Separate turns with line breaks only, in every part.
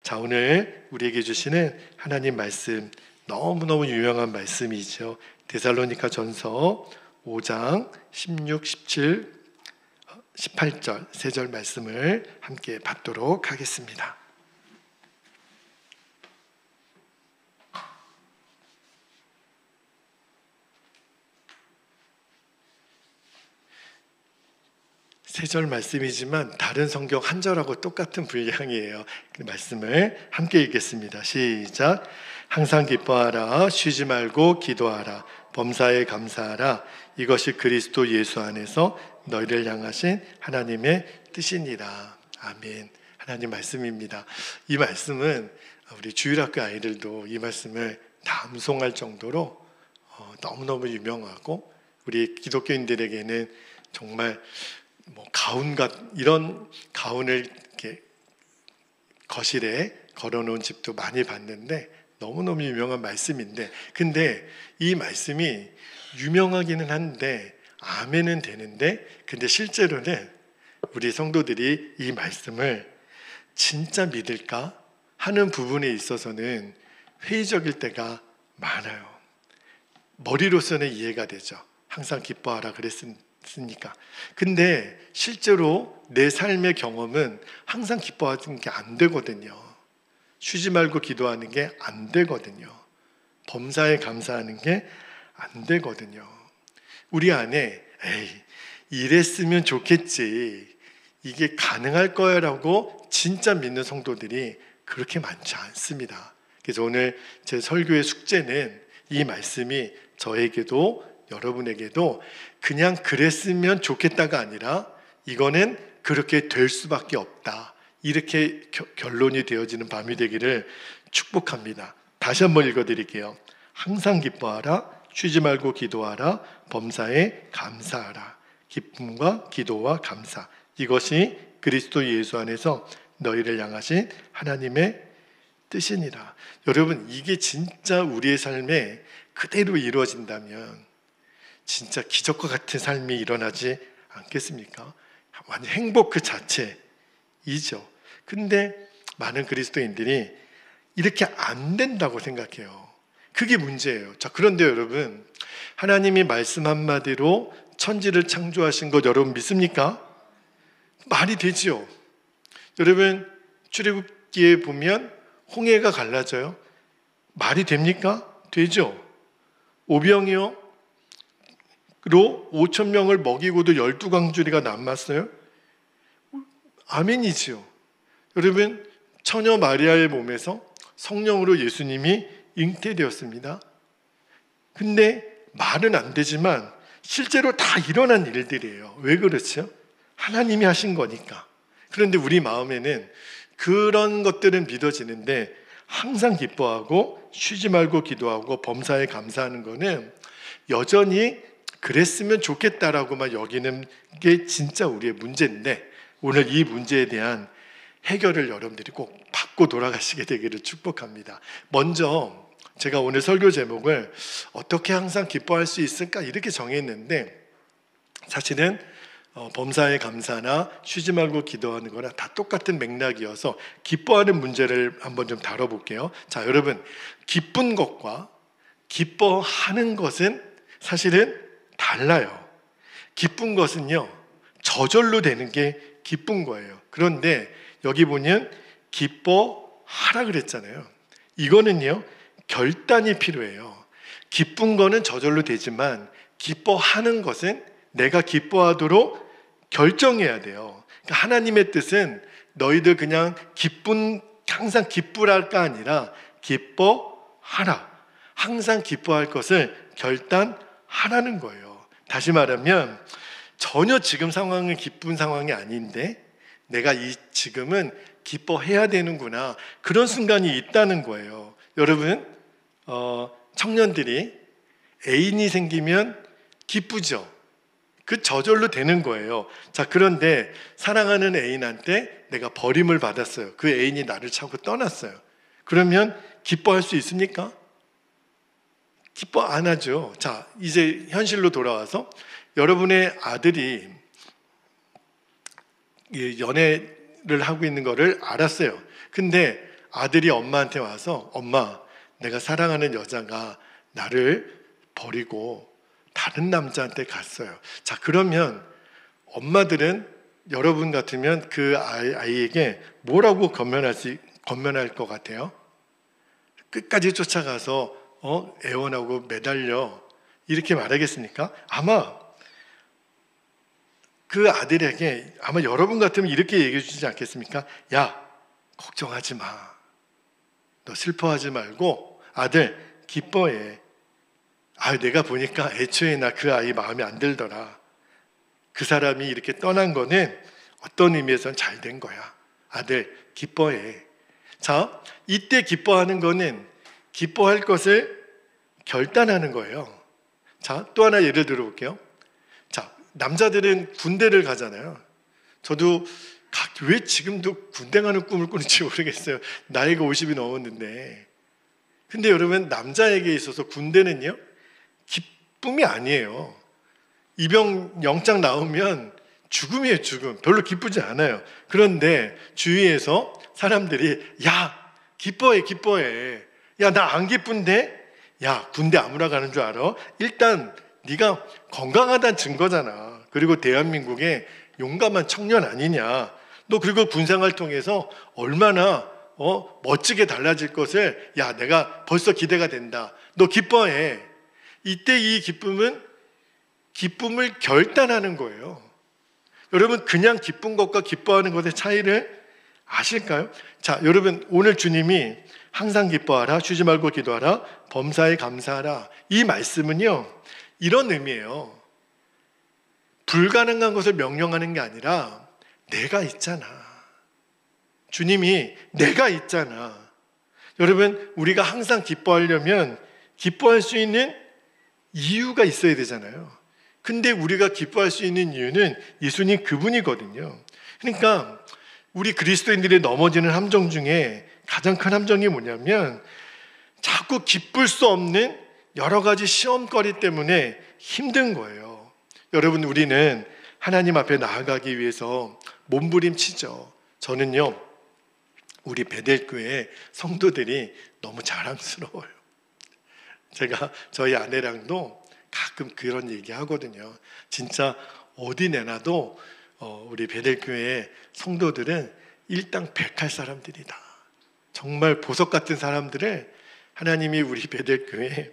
자, 오늘 우리에게 주시는 하나님 말씀, 너무너무 유명한 말씀이죠. 데살로니가 전서 5장 16, 17, 18절, 3절 말씀을 함께 받도록 하겠습니다. 세 절 말씀이지만 다른 성경 한 절하고 똑같은 분량이에요. 그 말씀을 함께 읽겠습니다. 시작. 항상 기뻐하라, 쉬지 말고 기도하라, 범사에 감사하라. 이것이 그리스도 예수 안에서 너희를 향하신 하나님의 뜻이니라. 아멘. 하나님 말씀입니다. 이 말씀은 우리 주일학교 아이들도 이 말씀을 다 암송할 정도로 너무너무 유명하고, 우리 기독교인들에게는 정말 이런 가운을 이렇게 거실에 걸어놓은 집도 많이 봤는데 너무너무 유명한 말씀인데, 근데 이 말씀이 유명하기는 한데 아멘은 되는데, 근데 실제로는 우리 성도들이 이 말씀을 진짜 믿을까 하는 부분에 있어서는 회의적일 때가 많아요. 머리로서는 이해가 되죠. 항상 기뻐하라 그랬으니까. 근데 실제로 내 삶의 경험은 항상 기뻐하는 게 안 되거든요. 쉬지 말고 기도하는 게 안 되거든요. 범사에 감사하는 게 안 되거든요. 우리 안에 이랬으면 좋겠지, 이게 가능할 거야 라고 진짜 믿는 성도들이 그렇게 많지 않습니다. 그래서 오늘 제 설교의 숙제는 이 말씀이 저에게도 여러분에게도 그냥 그랬으면 좋겠다가 아니라 이거는 그렇게 될 수밖에 없다, 이렇게 결론이 되어지는 밤이 되기를 축복합니다. 다시 한번 읽어드릴게요. 항상 기뻐하라, 쉬지 말고 기도하라, 범사에 감사하라. 기쁨과 기도와 감사, 이것이 그리스도 예수 안에서 너희를 향하신 하나님의 뜻이니라. 여러분, 이게 진짜 우리의 삶에 그대로 이루어진다면 진짜 기적과 같은 삶이 일어나지 않겠습니까? 완전 행복 그 자체이죠. 근데 많은 그리스도인들이 이렇게 안 된다고 생각해요. 그게 문제예요. 자, 그런데 여러분, 하나님이 말씀 한마디로 천지를 창조하신 것 여러분 믿습니까? 말이 되지요. 여러분, 출애굽기에 보면 홍해가 갈라져요. 말이 됩니까? 되죠. 오병이어 로 5,000명을 먹이고도 12광주리가 남았어요? 아멘이지요. 여러분, 처녀 마리아의 몸에서 성령으로 예수님이 잉태되었습니다. 근데 말은 안 되지만 실제로 다 일어난 일들이에요. 왜 그렇죠? 하나님이 하신 거니까. 그런데 우리 마음에는 그런 것들은 믿어지는데, 항상 기뻐하고 쉬지 말고 기도하고 범사에 감사하는 거는 여전히 그랬으면 좋겠다라고만 여기는 게 진짜 우리의 문제인데, 오늘 이 문제에 대한 해결을 여러분들이 꼭 받고 돌아가시게 되기를 축복합니다. 먼저 제가 오늘 설교 제목을 어떻게 항상 기뻐할 수 있을까 이렇게 정했는데, 사실은 범사에 감사나 쉬지 말고 기도하는 거나 다 똑같은 맥락이어서 기뻐하는 문제를 한번 좀 다뤄볼게요. 자, 여러분, 기쁜 것과 기뻐하는 것은 사실은 달라요. 기쁜 것은요, 저절로 되는 게 기쁜 거예요. 그런데 여기 보면 기뻐하라 그랬잖아요. 이거는요, 결단이 필요해요. 기쁜 거는 저절로 되지만 기뻐하는 것은 내가 기뻐하도록 결정해야 돼요. 그러니까 하나님의 뜻은 너희들 그냥 항상 기쁘랄까 아니라 기뻐하라. 항상 기뻐할 것을 결단하라는 거예요. 다시 말하면 전혀 지금 상황은 기쁜 상황이 아닌데 내가 지금은 기뻐해야 되는구나, 그런 순간이 있다는 거예요. 여러분, 청년들이 애인이 생기면 기쁘죠. 그 저절로 되는 거예요. 자, 그런데 사랑하는 애인한테 내가 버림을 받았어요. 그 애인이 나를 차고 떠났어요. 그러면 기뻐할 수 있습니까? 기뻐 안 하죠. 자, 이제 현실로 돌아와서 여러분의 아들이 연애를 하고 있는 거를 알았어요. 근데 아들이 엄마한테 와서 엄마, 내가 사랑하는 여자가 나를 버리고 다른 남자한테 갔어요. 자, 그러면 엄마들은 여러분 같으면 그 아이에게 뭐라고 건면할 것 같아요? 끝까지 쫓아가서 애원하고 매달려 이렇게 말하겠습니까? 아마 그 아들에게 아마 여러분 같으면 이렇게 얘기해 주지 않겠습니까? 야, 걱정하지 마. 너 슬퍼하지 말고 아들 기뻐해. 내가 보니까 애초에 나 그 아이 마음에 안 들더라. 그 사람이 이렇게 떠난 거는 어떤 의미에서는 잘 된 거야. 아들 기뻐해. 자, 이때 기뻐하는 거는 기뻐할 것을 결단하는 거예요. 자, 또 하나 예를 들어볼게요. 자, 남자들은 군대를 가잖아요. 저도 왜 지금도 군대 가는 꿈을 꾸는지 모르겠어요. 나이가 50이 넘었는데. 근데 여러분, 남자에게 있어서 군대는요, 기쁨이 아니에요. 입영 영장 나오면 죽음이에요, 죽음. 별로 기쁘지 않아요. 그런데 주위에서 사람들이 야, 기뻐해, 기뻐해. 야, 나 안 기쁜데? 야, 군대 아무나 가는 줄 알아? 일단 네가 건강하다는 증거잖아. 그리고 대한민국의 용감한 청년 아니냐. 너 그리고 군생활 통해서 얼마나 멋지게 달라질 것을 내가 벌써 기대가 된다. 너 기뻐해. 이때 이 기쁨은 기쁨을 결단하는 거예요. 여러분, 그냥 기쁜 것과 기뻐하는 것의 차이를 아실까요? 자, 여러분, 오늘 주님이 항상 기뻐하라, 쉬지 말고 기도하라, 범사에 감사하라, 이 말씀은요, 이런 의미예요. 불가능한 것을 명령하는 게 아니라 내가 있잖아. 주님이 내가 있잖아. 여러분, 우리가 항상 기뻐하려면 기뻐할 수 있는 이유가 있어야 되잖아요. 근데 우리가 기뻐할 수 있는 이유는 예수님 그분이거든요. 그러니까 우리 그리스도인들이 넘어지는 함정 중에 가장 큰 함정이 뭐냐면 자꾸 기쁠 수 없는 여러 가지 시험거리 때문에 힘든 거예요. 여러분, 우리는 하나님 앞에 나아가기 위해서 몸부림치죠. 저는요, 우리 베델교회 성도들이 너무 자랑스러워요. 제가 저희 아내랑도 가끔 그런 얘기 하거든요. 진짜 어디 내놔도 우리 베델교회 성도들은 일당백할 사람들이다. 정말 보석 같은 사람들을 하나님이 우리 베델교회에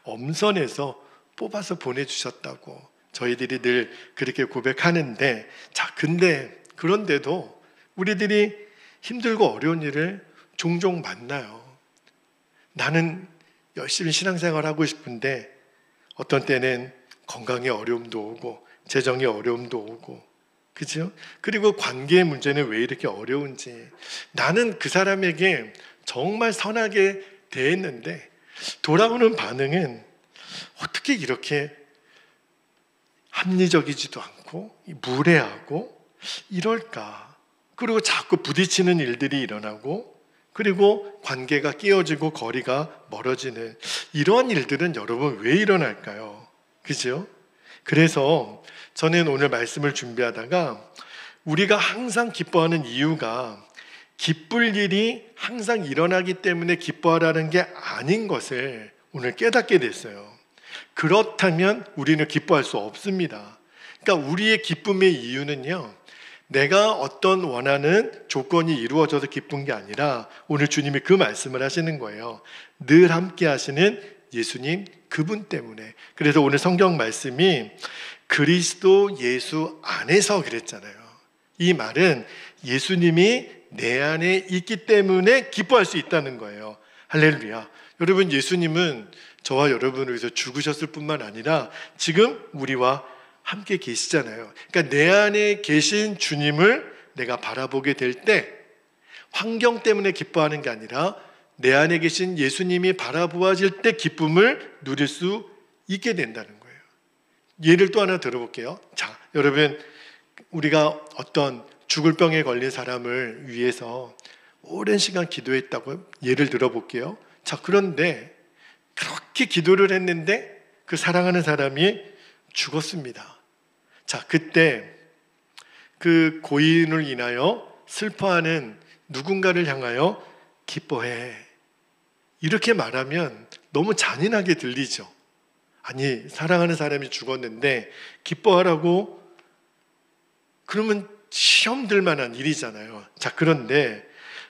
엄선해서 뽑아서 보내주셨다고 저희들이 늘 그렇게 고백하는데, 자, 근데 그런데도 우리들이 힘들고 어려운 일을 종종 만나요. 나는 열심히 신앙생활하고 싶은데 어떤 때는 건강에 어려움도 오고 재정에 어려움도 오고, 그죠? 그리고 관계의 문제는 왜 이렇게 어려운지, 나는 그 사람에게 정말 선하게 대했는데 돌아오는 반응은 어떻게 이렇게 합리적이지도 않고 무례하고 이럴까? 그리고 자꾸 부딪히는 일들이 일어나고, 그리고 관계가 깨어지고 거리가 멀어지는 이러한 일들은 여러분 왜 일어날까요? 그죠? 그래서 저는 오늘 말씀을 준비하다가 우리가 항상 기뻐하는 이유가 기쁠 일이 항상 일어나기 때문에 기뻐하라는 게 아닌 것을 오늘 깨닫게 됐어요. 그렇다면 우리는 기뻐할 수 없습니다. 그러니까 우리의 기쁨의 이유는요, 내가 어떤 원하는 조건이 이루어져서 기쁜 게 아니라 오늘 주님이 그 말씀을 하시는 거예요. 늘 함께 하시는 예수님 그분 때문에. 그래서 오늘 성경 말씀이 그리스도 예수 안에서 그랬잖아요. 이 말은 예수님이 내 안에 있기 때문에 기뻐할 수 있다는 거예요. 할렐루야. 여러분, 예수님은 저와 여러분을 위해서 죽으셨을 뿐만 아니라 지금 우리와 함께 계시잖아요. 그러니까 내 안에 계신 주님을 내가 바라보게 될 때 환경 때문에 기뻐하는 게 아니라 내 안에 계신 예수님이 바라보아질 때 기쁨을 누릴 수 있게 된다는 거예요. 예를 또 하나 들어볼게요. 자, 여러분, 우리가 어떤 죽을 병에 걸린 사람을 위해서 오랜 시간 기도했다고 예를 들어볼게요. 자, 그런데 그렇게 기도를 했는데 그 사랑하는 사람이 죽었습니다. 자, 그때 그 고인을 인하여 슬퍼하는 누군가를 향하여 기뻐해. 이렇게 말하면 너무 잔인하게 들리죠. 아니, 사랑하는 사람이 죽었는데 기뻐하라고? 그러면 시험 들 만한 일이잖아요. 자, 그런데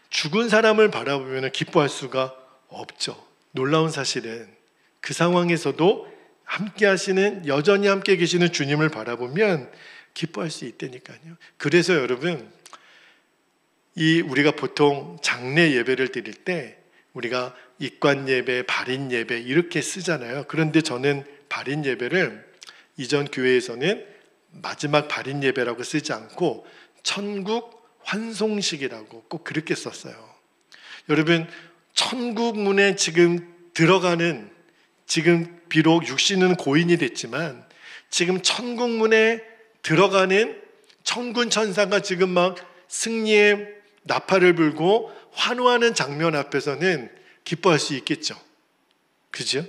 죽은 사람을 바라보면 기뻐할 수가 없죠. 놀라운 사실은 그 상황에서도 함께 하시는, 여전히 함께 계시는 주님을 바라보면 기뻐할 수 있다니까요. 그래서 여러분, 우리가 보통 장례 예배를 드릴 때 우리가 입관 예배, 발인 예배 이렇게 쓰잖아요. 그런데 저는 발인 예배를 이전 교회에서는 마지막 발인 예배라고 쓰지 않고 천국 환송식이라고 꼭 그렇게 썼어요. 여러분, 천국 문에 지금 들어가는, 지금 비록 육신은 고인이 됐지만 지금 천국 문에 들어가는 천군 천사가 지금 막 승리의 나팔을 불고 환호하는 장면 앞에서는 기뻐할 수 있겠죠. 그죠?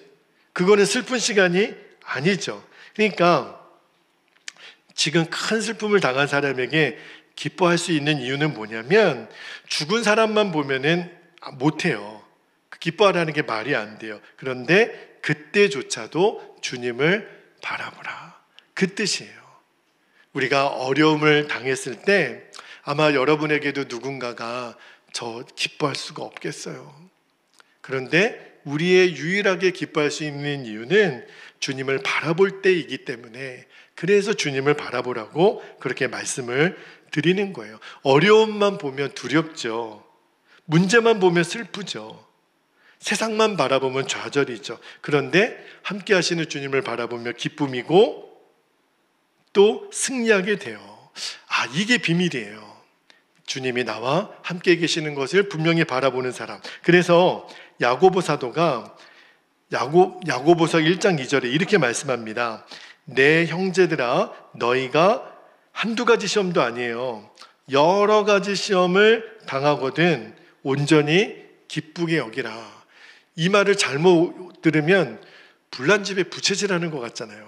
그거는 슬픈 시간이 아니죠. 그러니까 지금 큰 슬픔을 당한 사람에게 기뻐할 수 있는 이유는 뭐냐면, 죽은 사람만 보면은 못해요. 기뻐하라는 게 말이 안 돼요. 그런데 그때조차도 주님을 바라보라, 그 뜻이에요. 우리가 어려움을 당했을 때 아마 여러분에게도 누군가가 저 기뻐할 수가 없겠어요. 그런데 우리의 유일하게 기뻐할 수 있는 이유는 주님을 바라볼 때이기 때문에, 그래서 주님을 바라보라고 그렇게 말씀을 드리는 거예요. 어려움만 보면 두렵죠. 문제만 보면 슬프죠. 세상만 바라보면 좌절이죠. 그런데 함께 하시는 주님을 바라보며 기쁨이고 또 승리하게 돼요. 이게 비밀이에요. 주님이 나와 함께 계시는 것을 분명히 바라보는 사람. 그래서 야고보 사도가 야고보서 1장 2절에 이렇게 말씀합니다. 내 형제들아, 너희가 한두 가지 시험도 아니에요. 여러 가지 시험을 당하거든 온전히 기쁘게 여기라. 이 말을 잘못 들으면 불난 집에 부채질하는 것 같잖아요.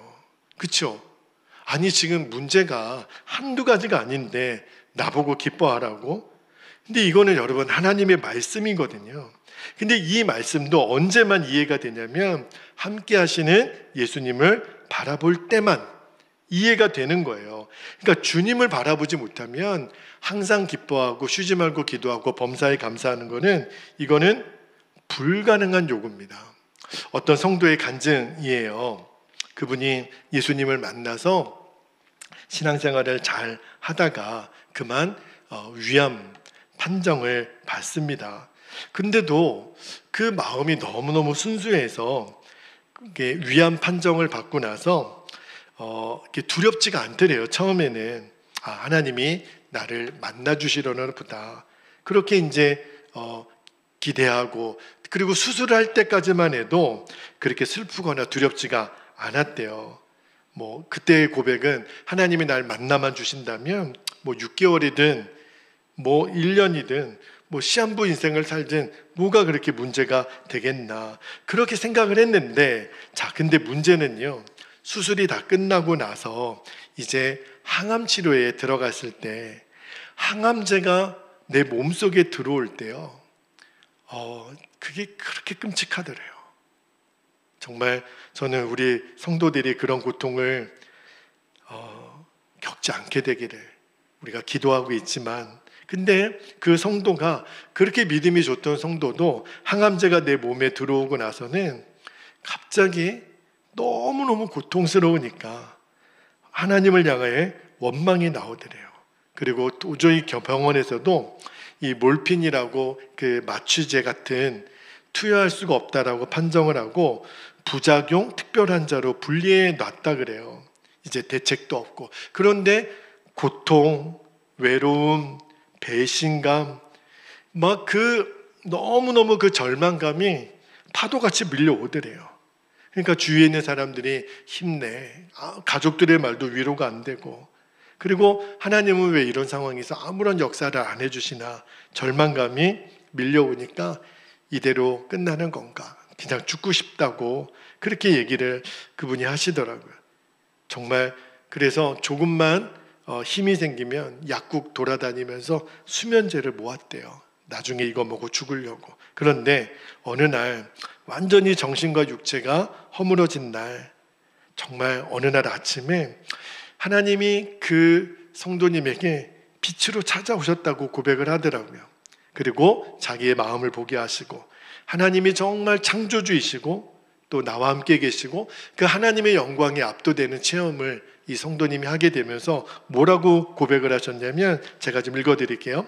그렇죠? 아니, 지금 문제가 한두 가지가 아닌데 나보고 기뻐하라고? 근데 이거는 여러분 하나님의 말씀이거든요. 근데 이 말씀도 언제만 이해가 되냐면 함께 하시는 예수님을 바라볼 때만 이해가 되는 거예요. 그러니까 주님을 바라보지 못하면 항상 기뻐하고 쉬지 말고 기도하고 범사에 감사하는 거는, 이거는 불가능한 요구입니다. 어떤 성도의 간증이에요. 그분이 예수님을 만나서 신앙생활을 잘 하다가 그만 위암 판정을 받습니다. 근데도 그 마음이 너무너무 순수해서 위암 판정을 받고 나서 두렵지가 않더래요. 처음에는 하나님이 나를 만나주시려나 보다, 그렇게 이제 기대하고, 그리고 수술할 때까지만 해도 그렇게 슬프거나 두렵지가 않았대요. 그때의 고백은 하나님이 날 만나만 주신다면 6개월이든 1년이든 시한부 인생을 살든 뭐가 그렇게 문제가 되겠나, 그렇게 생각을 했는데, 근데 문제는요, 수술이 다 끝나고 나서 이제 항암 치료에 들어갔을 때 항암제가 내 몸속에 들어올 때요, 그게 그렇게 끔찍하더래요. 정말 저는 우리 성도들이 그런 고통을 겪지 않게 되기를 우리가 기도하고 있지만, 근데 그 성도가, 그렇게 믿음이 좋던 성도도 항암제가 내 몸에 들어오고 나서는 갑자기 너무너무 고통스러우니까 하나님을 향해 원망이 나오더래요. 그리고 도저히 병원에서도 이 몰핀이라고 그 마취제 같은 투여할 수가 없다라고 판정을 하고 부작용 특별 환자로 분리해 놨다 그래요. 이제 대책도 없고. 그런데 고통, 외로움, 배신감, 너무너무 그 절망감이 파도같이 밀려오더래요. 그러니까 주위에 있는 사람들이 힘내, 가족들의 말도 위로가 안 되고, 그리고 하나님은 왜 이런 상황에서 아무런 역사를 안 해주시나 절망감이 밀려오니까 이대로 끝나는 건가, 그냥 죽고 싶다고 그렇게 얘기를 그분이 하시더라고요. 정말 그래서 조금만 힘이 생기면 약국 돌아다니면서 수면제를 모았대요. 나중에 이거 먹고 죽으려고. 그런데 어느 날 완전히 정신과 육체가 허물어진 날, 정말 어느 날 아침에 하나님이 그 성도님에게 빛으로 찾아오셨다고 고백을 하더라고요. 그리고 자기의 마음을 보게 하시고, 하나님이 정말 창조주이시고 또 나와 함께 계시고 그 하나님의 영광에 압도되는 체험을 이 성도님이 하게 되면서 뭐라고 고백을 하셨냐면, 제가 좀 읽어드릴게요.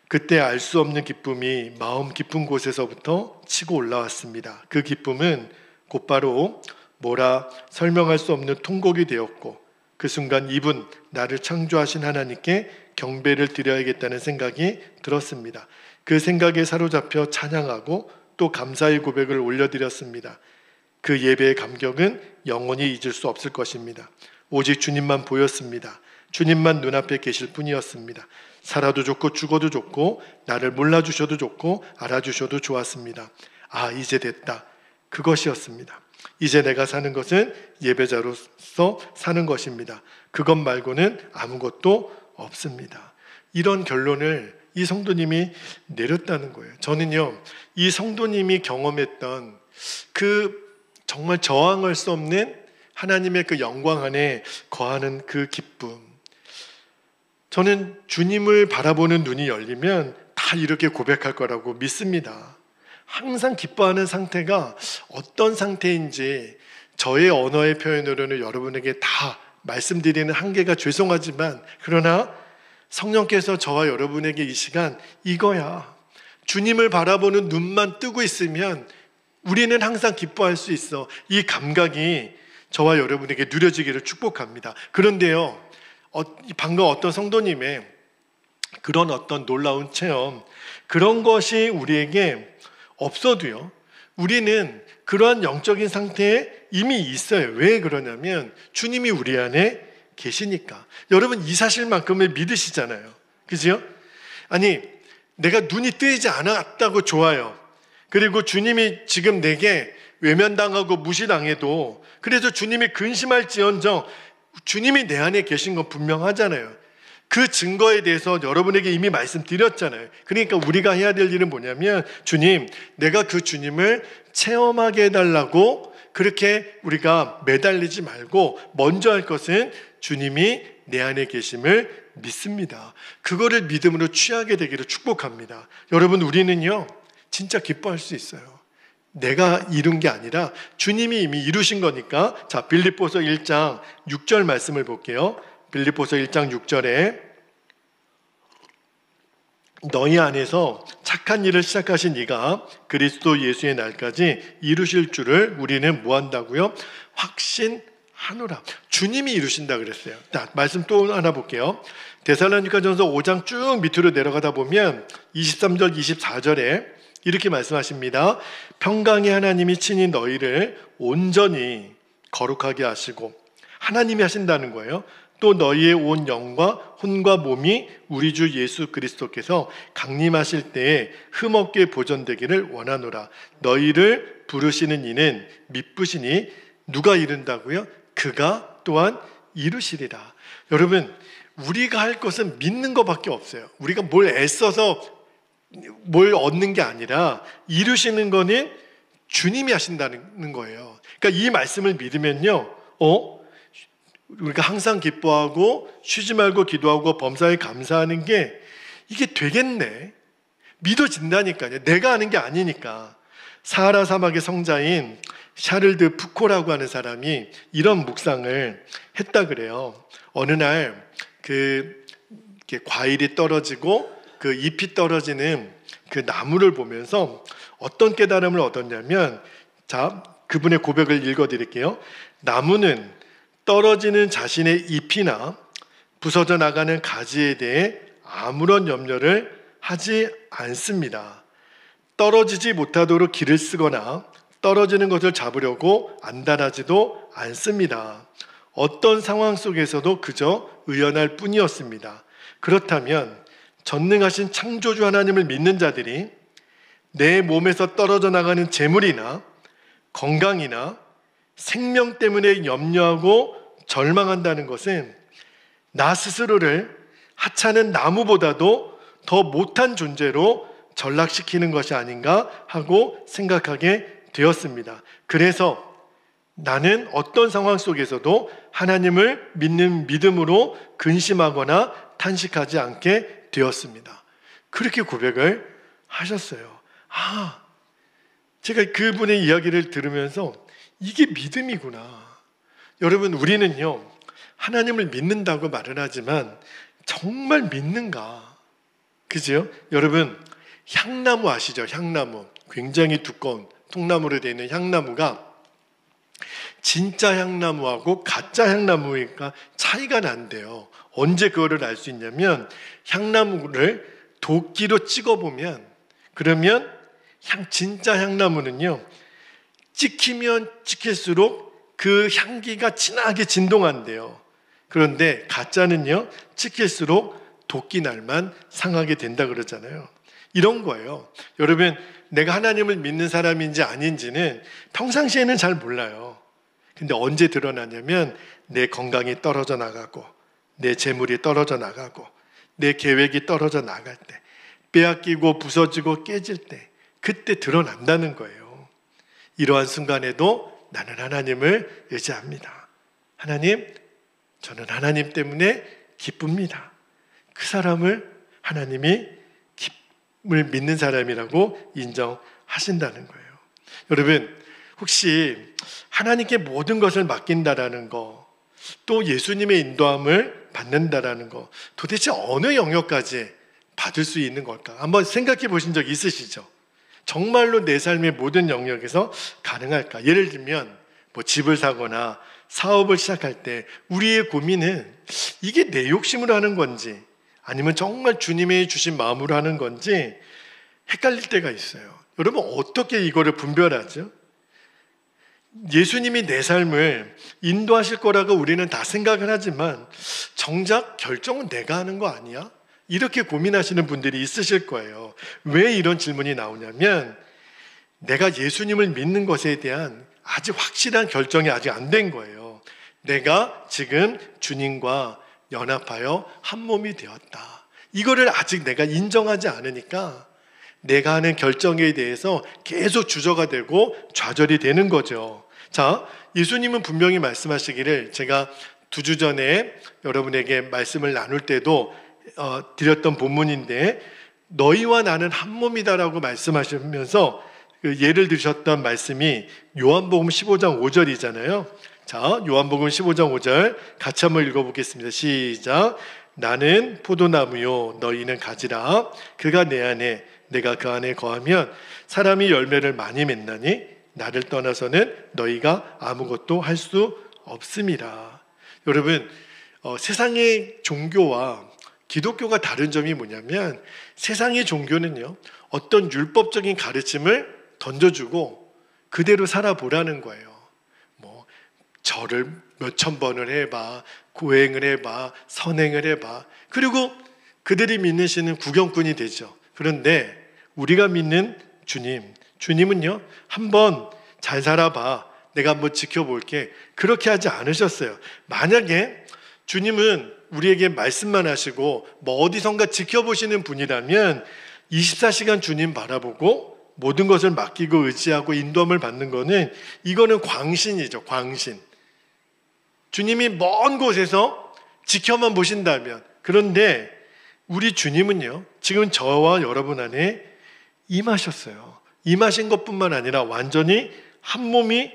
그때 알 수 없는 기쁨이 마음 깊은 곳에서부터 치고 올라왔습니다. 그 기쁨은 곧바로 뭐라 설명할 수 없는 통곡이 되었고, 그 순간 이분, 나를 창조하신 하나님께 경배를 드려야겠다는 생각이 들었습니다. 그 생각에 사로잡혀 찬양하고 또 감사의 고백을 올려드렸습니다. 그 예배의 감격은 영원히 잊을 수 없을 것입니다. 오직 주님만 보였습니다. 주님만 눈앞에 계실 뿐이었습니다. 살아도 좋고 죽어도 좋고 나를 몰라주셔도 좋고 알아주셔도 좋았습니다. 아, 이제 됐다. 그것이었습니다. 이제 내가 사는 것은 예배자로서 사는 것입니다. 그것 말고는 아무것도 없습니다. 이런 결론을 이 성도님이 내렸다는 거예요. 저는요, 이 성도님이 경험했던 그 정말 저항할 수 없는 하나님의 그 영광 안에 거하는 그 기쁨, 저는 주님을 바라보는 눈이 열리면 다 이렇게 고백할 거라고 믿습니다. 항상 기뻐하는 상태가 어떤 상태인지 저의 언어의 표현으로는 여러분에게 다 말씀드리는 한계가 죄송하지만, 그러나 성령께서 저와 여러분에게 이 시간 이거야, 주님을 바라보는 눈만 뜨고 있으면 우리는 항상 기뻐할 수 있어. 이 감각이 저와 여러분에게 누려지기를 축복합니다. 그런데요, 방금 어떤 성도님의 그런 어떤 놀라운 체험, 그런 것이 우리에게 없어도요, 우리는 그러한 영적인 상태에 이미 있어요. 왜 그러냐면 주님이 우리 안에 계시니까. 여러분, 이 사실만큼을 믿으시잖아요. 그죠? 아니, 내가 눈이 뜨이지 않았다고 좋아요. 그리고 주님이 지금 내게 외면당하고 무시당해도 그래도 주님이 근심할지언정 주님이 내 안에 계신 건 분명하잖아요. 그 증거에 대해서 여러분에게 이미 말씀드렸잖아요. 그러니까 우리가 해야 될 일은 뭐냐면, 주님, 내가 그 주님을 체험하게 해달라고 그렇게 우리가 매달리지 말고 먼저 할 것은 주님이 내 안에 계심을 믿습니다. 그거를 믿음으로 취하게 되기를 축복합니다. 여러분, 우리는요 진짜 기뻐할 수 있어요. 내가 이룬 게 아니라 주님이 이미 이루신 거니까. 자, 빌립보서 1장 6절 말씀을 볼게요. 빌립보서 1장 6절에 너희 안에서 착한 일을 시작하신 이가 그리스도 예수의 날까지 이루실 줄을 우리는 뭐한다고요? 확신하노라. 주님이 이루신다 그랬어요. 자, 말씀 또 하나 볼게요. 데살로니가전서 5장 쭉 밑으로 내려가다 보면 23절 24절에 이렇게 말씀하십니다. 평강의 하나님이 친히 너희를 온전히 거룩하게 하시고, 하나님이 하신다는 거예요. 또 너희의 온 영과 혼과 몸이 우리 주 예수 그리스도께서 강림하실 때에 흠없게 보존되기를 원하노라. 너희를 부르시는 이는 미쁘시니 누가 이룬다고요? 그가 또한 이루시리라. 여러분, 우리가 할 것은 믿는 것밖에 없어요. 우리가 뭘 애써서 뭘 얻는 게 아니라 이루시는 거는 주님이 하신다는 거예요. 그러니까 이 말씀을 믿으면요, 우리가 항상 기뻐하고 쉬지 말고 기도하고 범사에 감사하는 게 이게 되겠네, 믿어진다니까요. 내가 하는 게 아니니까. 사하라 사막의 성자인 샤를드 푸코라고 하는 사람이 이런 묵상을 했다 그래요. 어느 날 과일이 떨어지고 그 잎이 떨어지는 그 나무를 보면서 어떤 깨달음을 얻었냐면, 자, 그분의 고백을 읽어드릴게요. 나무는 떨어지는 자신의 잎이나 부서져 나가는 가지에 대해 아무런 염려를 하지 않습니다. 떨어지지 못하도록 길을 쓰거나 떨어지는 것을 잡으려고 안달하지도 않습니다. 어떤 상황 속에서도 그저 의연할 뿐이었습니다. 그렇다면 전능하신 창조주 하나님을 믿는 자들이 내 몸에서 떨어져 나가는 재물이나 건강이나 생명 때문에 염려하고 절망한다는 것은 나 스스로를 하찮은 나무보다도 더 못한 존재로 전락시키는 것이 아닌가 하고 생각하게 되었습니다. 그래서 나는 어떤 상황 속에서도 하나님을 믿는 믿음으로 근심하거나 탄식하지 않게 되었습니다. 그렇게 고백을 하셨어요. 제가 그분의 이야기를 들으면서 이게 믿음이구나. 여러분, 우리는요, 하나님을 믿는다고 말은 하지만 정말 믿는가? 그죠? 여러분, 향나무 아시죠? 향나무. 굉장히 두꺼운 통나무로 되어 있는 향나무가 진짜 향나무하고 가짜 향나무가 차이가 난대요. 언제 그거를 알 수 있냐면 향나무를 도끼로 찍어보면, 그러면 진짜 향나무는요, 찍히면 찍힐수록 그 향기가 진하게 진동한대요. 그런데 가짜는요, 찍힐수록 도끼날만 상하게 된다 그러잖아요. 이런 거예요. 여러분, 내가 하나님을 믿는 사람인지 아닌지는 평상시에는 잘 몰라요. 근데 언제 드러나냐면 내 건강이 떨어져 나가고, 내 재물이 떨어져 나가고, 내 계획이 떨어져 나갈 때, 빼앗기고 부서지고 깨질 때, 그때 드러난다는 거예요. 이러한 순간에도 나는 하나님을 의지합니다. 하나님, 저는 하나님 때문에 기쁩니다. 그 사람을 하나님이 기쁨을 믿는 사람이라고 인정하신다는 거예요. 여러분, 혹시 하나님께 모든 것을 맡긴다라는 거, 또 예수님의 인도함을 받는다라는 거, 도대체 어느 영역까지 받을 수 있는 걸까? 한번 생각해 보신 적 있으시죠? 정말로 내 삶의 모든 영역에서 가능할까? 예를 들면 집을 사거나 사업을 시작할 때 우리의 고민은 이게 내 욕심으로 하는 건지 아니면 정말 주님이 주신 마음으로 하는 건지 헷갈릴 때가 있어요. 여러분, 어떻게 이거를 분별하죠? 예수님이 내 삶을 인도하실 거라고 우리는 다 생각을 하지만 정작 결정은 내가 하는 거 아니야? 이렇게 고민하시는 분들이 있으실 거예요. 왜 이런 질문이 나오냐면 내가 예수님을 믿는 것에 대한 아직 확실한 결정이 아직 안 된 거예요. 내가 지금 주님과 연합하여 한 몸이 되었다. 이거를 아직 내가 인정하지 않으니까 내가 하는 결정에 대해서 계속 주저가 되고 좌절이 되는 거죠. 자, 예수님은 분명히 말씀하시기를, 제가 2주 전에 여러분에게 말씀을 나눌 때도 드렸던 본문인데, 너희와 나는 한 몸이다라고 말씀하시면서 그 예를 들으셨던 말씀이 요한복음 15장 5절이잖아요. 자, 요한복음 15장 5절 같이 한번 읽어보겠습니다. 시작. 나는 포도나무요 너희는 가지라. 그가 내 안에 내가 그 안에 거하면 사람이 열매를 많이 맺나니 나를 떠나서는 너희가 아무것도 할 수 없음이라. 여러분, 세상의 종교와 기독교가 다른 점이 뭐냐면 세상의 종교는요, 어떤 율법적인 가르침을 던져주고 그대로 살아보라는 거예요. 절을 몇천 번을 해봐, 고행을 해봐, 선행을 해봐. 그리고 그들이 믿는 신은 구경꾼이 되죠. 그런데 우리가 믿는 주님은요, 한번 잘 살아봐, 내가 한번 지켜볼게, 그렇게 하지 않으셨어요. 만약에 주님은 우리에게 말씀만 하시고 어디선가 지켜보시는 분이라면 24시간 주님 바라보고 모든 것을 맡기고 의지하고 인도함을 받는 거는, 이거는 광신이죠. 광신. 주님이 먼 곳에서 지켜만 보신다면. 그런데 우리 주님은요, 지금 저와 여러분 안에 임하셨어요. 임하신 것뿐만 아니라 완전히 한 몸이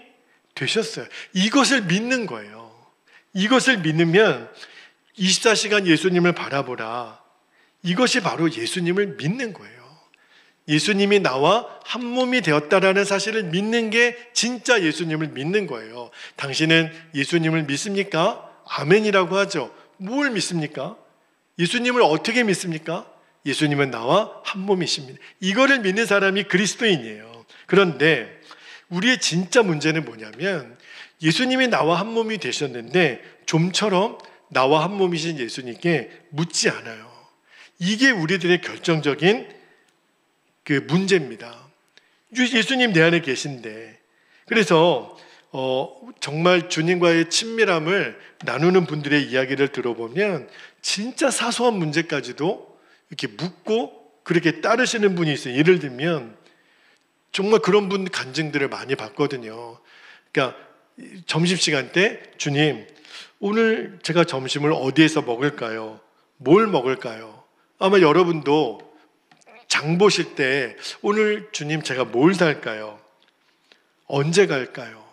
되셨어요. 이것을 믿는 거예요. 이것을 믿으면 24시간 예수님을 바라보라. 이것이 바로 예수님을 믿는 거예요. 예수님이 나와 한 몸이 되었다라는 사실을 믿는 게 진짜 예수님을 믿는 거예요. 당신은 예수님을 믿습니까? 아멘이라고 하죠. 뭘 믿습니까? 예수님을 어떻게 믿습니까? 예수님은 나와 한 몸이십니다. 이거를 믿는 사람이 그리스도인이에요. 그런데 우리의 진짜 문제는 뭐냐면 예수님이 나와 한 몸이 되셨는데 좀처럼 나와 한 몸이신 예수님께 묻지 않아요. 이게 우리들의 결정적인 그 문제입니다. 예수님 내 안에 계신데, 그래서 정말 주님과의 친밀함을 나누는 분들의 이야기를 들어보면 진짜 사소한 문제까지도 이렇게 묻고 그렇게 따르시는 분이 있어요. 예를 들면 정말 그런 분 간증들을 많이 봤거든요. 그러니까 점심시간 때 주님, 오늘 제가 점심을 어디에서 먹을까요? 뭘 먹을까요? 아마 여러분도 장 보실 때 오늘 주님 제가 뭘 살까요? 언제 갈까요?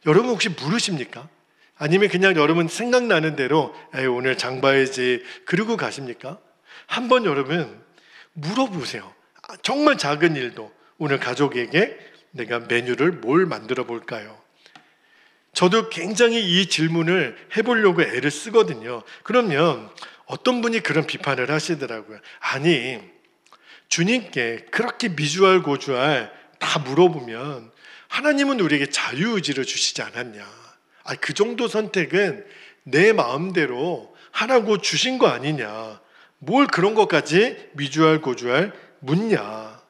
여러분 혹시 물으십니까? 아니면 그냥 여러분 생각나는 대로 에이, 오늘 장 봐야지 그러고 가십니까? 한번 여러분 물어보세요. 정말 작은 일도 오늘 가족에게 내가 메뉴를 뭘 만들어 볼까요? 저도 굉장히 이 질문을 해보려고 애를 쓰거든요. 그러면 어떤 분이 그런 비판을 하시더라고요. 아니, 주님께 그렇게 미주알 고주알 다 물어보면 하나님은 우리에게 자유의지를 주시지 않았냐. 그 정도 선택은 내 마음대로 하라고 주신 거 아니냐. 뭘 그런 것까지 미주알 고주알 묻냐.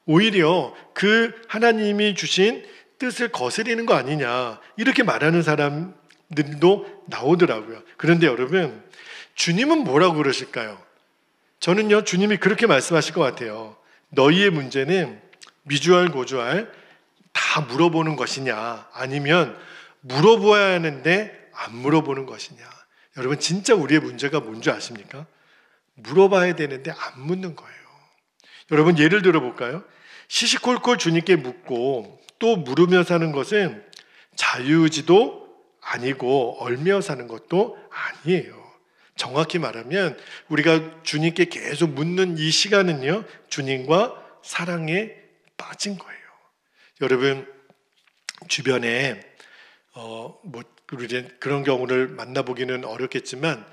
오히려 그 하나님이 주신 뜻을 거스리는 거 아니냐. 이렇게 말하는 사람들도 나오더라고요. 그런데 여러분, 주님은 뭐라고 그러실까요? 저는요, 주님이 그렇게 말씀하실 것 같아요. 너희의 문제는 미주알 고주알 다 물어보는 것이냐, 아니면 물어보아야 하는데 안 물어보는 것이냐. 여러분, 진짜 우리의 문제가 뭔지 아십니까? 물어봐야 되는데 안 묻는 거예요. 여러분, 예를 들어 볼까요? 시시콜콜 주님께 묻고 또 물으며 사는 것은 자유의지도 아니고 얼며 사는 것도 아니에요. 정확히 말하면 우리가 주님께 계속 묻는 이 시간은요, 주님과 사랑에 빠진 거예요. 여러분, 주변에 그런 경우를 만나보기는 어렵겠지만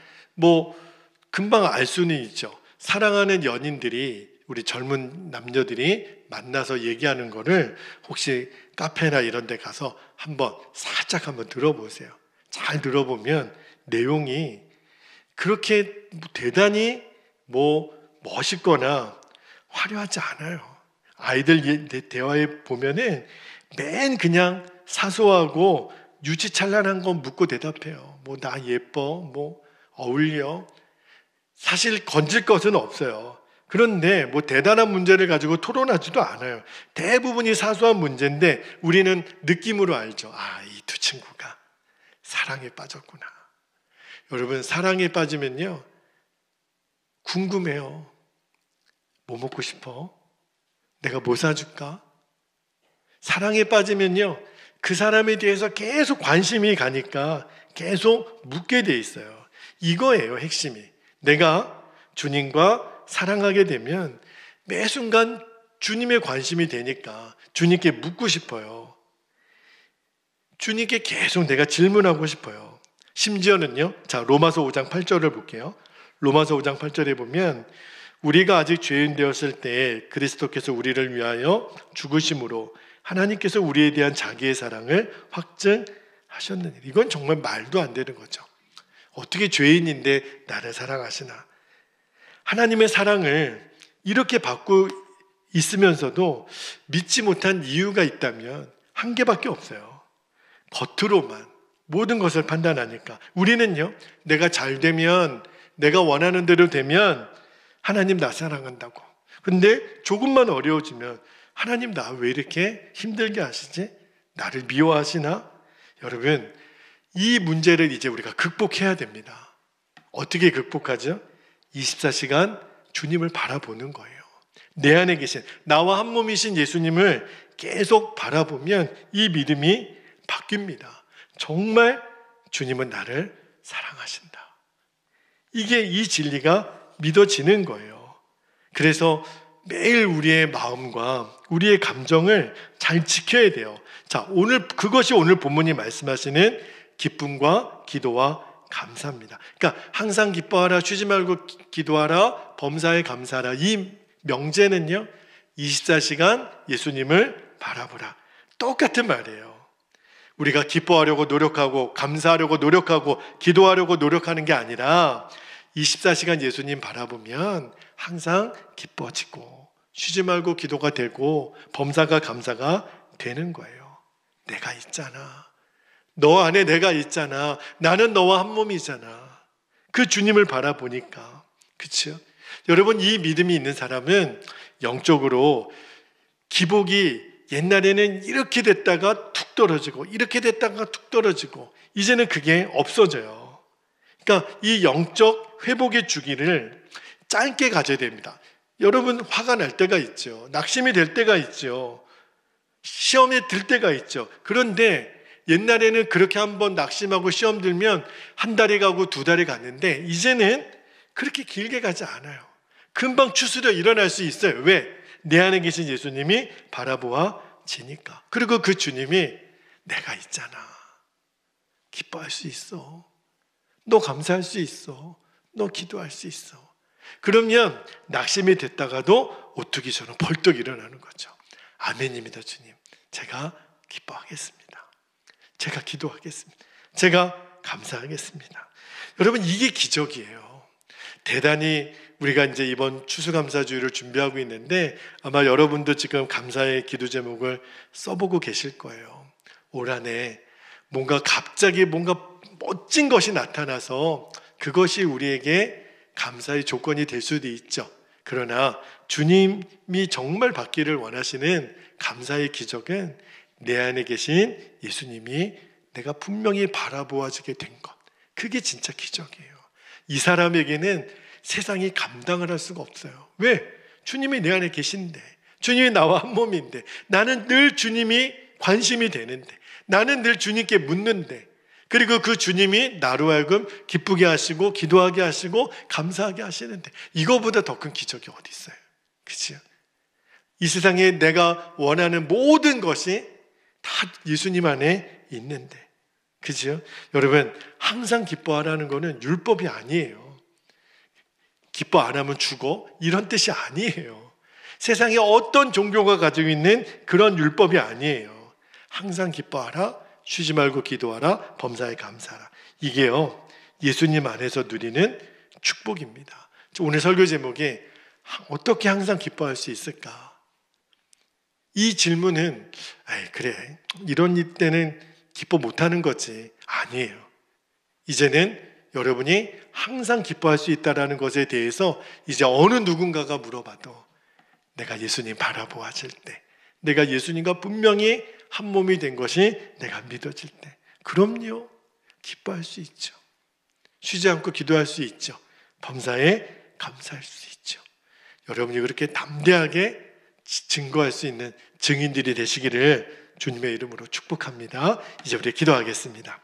금방 알 수는 있죠. 사랑하는 연인들이, 우리 젊은 남녀들이 만나서 얘기하는 거를 혹시 카페나 이런 데 가서 살짝 들어보세요. 잘 들어보면 내용이 그렇게 대단히 멋있거나 화려하지 않아요. 아이들 대화에 보면은 맨 그냥 사소하고 유치찬란한 거 묻고 대답해요. 나 예뻐, 어울려. 사실 건질 것은 없어요. 그런데 대단한 문제를 가지고 토론하지도 않아요. 대부분이 사소한 문제인데 우리는 느낌으로 알죠. 이 두 친구가 사랑에 빠졌구나. 여러분, 사랑에 빠지면요, 궁금해요. 뭐 먹고 싶어? 내가 뭐 사줄까? 사랑에 빠지면요, 그 사람에 대해서 계속 관심이 가니까 계속 묻게 돼 있어요. 이거예요, 핵심이. 내가 주님과 사랑하게 되면 매 순간 주님의 관심이 되니까 주님께 묻고 싶어요. 주님께 계속 내가 질문하고 싶어요. 심지어는요, 로마서 5장 8절을 볼게요. 로마서 5장 8절에 보면 우리가 아직 죄인 되었을 때 그리스도께서 우리를 위하여 죽으심으로 하나님께서 우리에 대한 자기의 사랑을 확증하셨느니라. 이건 정말 말도 안 되는 거죠. 어떻게 죄인인데 나를 사랑하시나. 하나님의 사랑을 이렇게 받고 있으면서도 믿지 못한 이유가 있다면 한 개밖에 없어요. 겉으로만 모든 것을 판단하니까. 우리는요, 내가 잘 되면, 내가 원하는 대로 되면 하나님 나 사랑한다고. 근데 조금만 어려워지면 하나님 나 왜 이렇게 힘들게 하시지? 나를 미워하시나? 여러분, 이 문제를 이제 우리가 극복해야 됩니다. 어떻게 극복하죠? 24시간 주님을 바라보는 거예요. 내 안에 계신, 나와 한 몸이신 예수님을 계속 바라보면 이 믿음이 바뀝니다. 정말 주님은 나를 사랑하신다. 이 진리가 믿어지는 거예요. 그래서 매일 우리의 마음과 우리의 감정을 잘 지켜야 돼요. 그것이 오늘 본문이 말씀하시는 기쁨과 기도와 감사입니다. 그러니까 항상 기뻐하라, 쉬지 말고 기도하라, 범사에 감사하라. 이 명제는요, 24시간 예수님을 바라보라. 똑같은 말이에요. 우리가 기뻐하려고 노력하고 감사하려고 노력하고 기도하려고 노력하는 게 아니라 24시간 예수님 바라보면 항상 기뻐지고 쉬지 말고 기도가 되고 범사가 감사가 되는 거예요. 내가 있잖아. 너 안에 내가 있잖아. 나는 너와 한 몸이잖아. 그 주님을 바라보니까. 그렇죠? 여러분, 이 믿음이 있는 사람은 영적으로 기복이 옛날에는 이렇게 됐다가 툭 떨어지고 이렇게 됐다가 툭 떨어지고 이제는 그게 없어져요. 그러니까 이 영적 회복의 주기를 짧게 가져야 됩니다. 여러분, 화가 날 때가 있죠. 낙심이 될 때가 있죠. 시험에 들 때가 있죠. 그런데 옛날에는 그렇게 한번 낙심하고 시험 들면 한 달이 가고 두 달이 갔는데 이제는 그렇게 길게 가지 않아요. 금방 추스려 일어날 수 있어요. 왜? 내 안에 계신 예수님이 바라보아지니까. 그리고 그 주님이 내가 있잖아. 기뻐할 수 있어. 너 감사할 수 있어. 너 기도할 수 있어. 그러면 낙심이 됐다가도 오뚜기처럼 벌떡 일어나는 거죠. 아멘입니다, 주님. 제가 기뻐하겠습니다. 제가 기도하겠습니다. 제가 감사하겠습니다. 여러분, 이게 기적이에요. 대단히 우리가 이제 이번 추수감사주일을 준비하고 있는데 아마 여러분도 지금 감사의 기도 제목을 써보고 계실 거예요. 올 한 해 뭔가 갑자기 뭔가 멋진 것이 나타나서 그것이 우리에게 감사의 조건이 될 수도 있죠. 그러나 주님이 정말 받기를 원하시는 감사의 기적은 내 안에 계신 예수님이 내가 분명히 바라보아지게 된 것. 그게 진짜 기적이에요. 이 사람에게는 세상이 감당을 할 수가 없어요. 왜? 주님이 내 안에 계신데, 주님이 나와 한 몸인데, 나는 늘 주님이 관심이 되는데, 나는 늘 주님께 묻는데, 그리고 그 주님이 나로 하여금 기쁘게 하시고 기도하게 하시고 감사하게 하시는데 이거보다 더 큰 기적이 어디 있어요? 그렇죠? 이 세상에 내가 원하는 모든 것이 다 예수님 안에 있는데, 그죠? 여러분, 항상 기뻐하라는 거는 율법이 아니에요. 기뻐 안 하면 죽어? 이런 뜻이 아니에요. 세상에 어떤 종교가 가지고 있는 그런 율법이 아니에요. 항상 기뻐하라, 쉬지 말고 기도하라, 범사에 감사하라. 이게요, 예수님 안에서 누리는 축복입니다. 오늘 설교 제목이 어떻게 항상 기뻐할 수 있을까? 이 질문은 그래, 이런 때는 기뻐 못하는 거지. 아니에요. 이제는 여러분이 항상 기뻐할 수 있다는 것에 대해서 이제 어느 누군가가 물어봐도 내가 예수님 바라보아질 때, 내가 예수님과 분명히 한 몸이 된 것이 내가 믿어질 때, 그럼요, 기뻐할 수 있죠. 쉬지 않고 기도할 수 있죠. 범사에 감사할 수 있죠. 여러분이 그렇게 담대하게 증거할 수 있는 증인들이 되시기를 주님의 이름으로 축복합니다. 이제 우리 기도하겠습니다.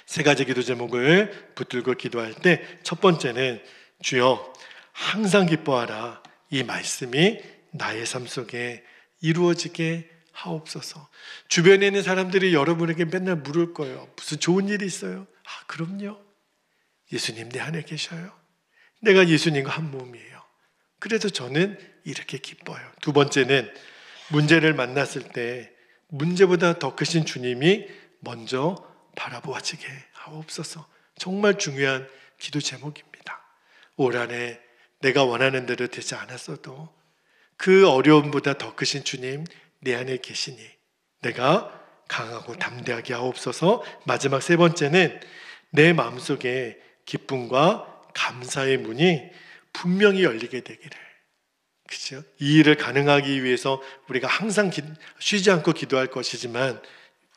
세 가지 기도 제목을 붙들고 기도할 때 첫 번째는 주여 항상 기뻐하라, 이 말씀이 나의 삶 속에 이루어지게 하옵소서. 주변에 있는 사람들이 여러분에게 맨날 물을 거예요. 무슨 좋은 일이 있어요? 그럼요. 예수님 내 안에 계셔요. 내가 예수님과 한 몸이에요. 그래도 저는 이렇게 기뻐요. 두 번째는 문제를 만났을 때 문제보다 더 크신 주님이 먼저 바라보아지게 하옵소서. 정말 중요한 기도 제목입니다. 올 한 해 내가 원하는 대로 되지 않았어도 그 어려움보다 더 크신 주님 내 안에 계시니 내가 강하고 담대하게 하옵소서. 마지막 세 번째는 내 마음속에 기쁨과 감사의 문이 분명히 열리게 되기를. 그렇죠? 이 일을 가능하기 위해서 우리가 항상 쉬지 않고 기도할 것이지만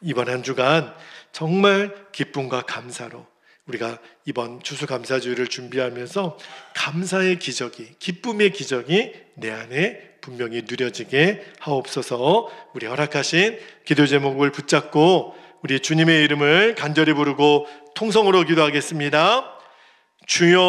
이번 한 주간 정말 기쁨과 감사로 우리가 이번 추수감사주일을 준비하면서 감사의 기적이, 기쁨의 기적이 내 안에 분명히 누려지게 하옵소서. 우리 허락하신 기도 제목을 붙잡고 우리 주님의 이름을 간절히 부르고 통성으로 기도하겠습니다. 주여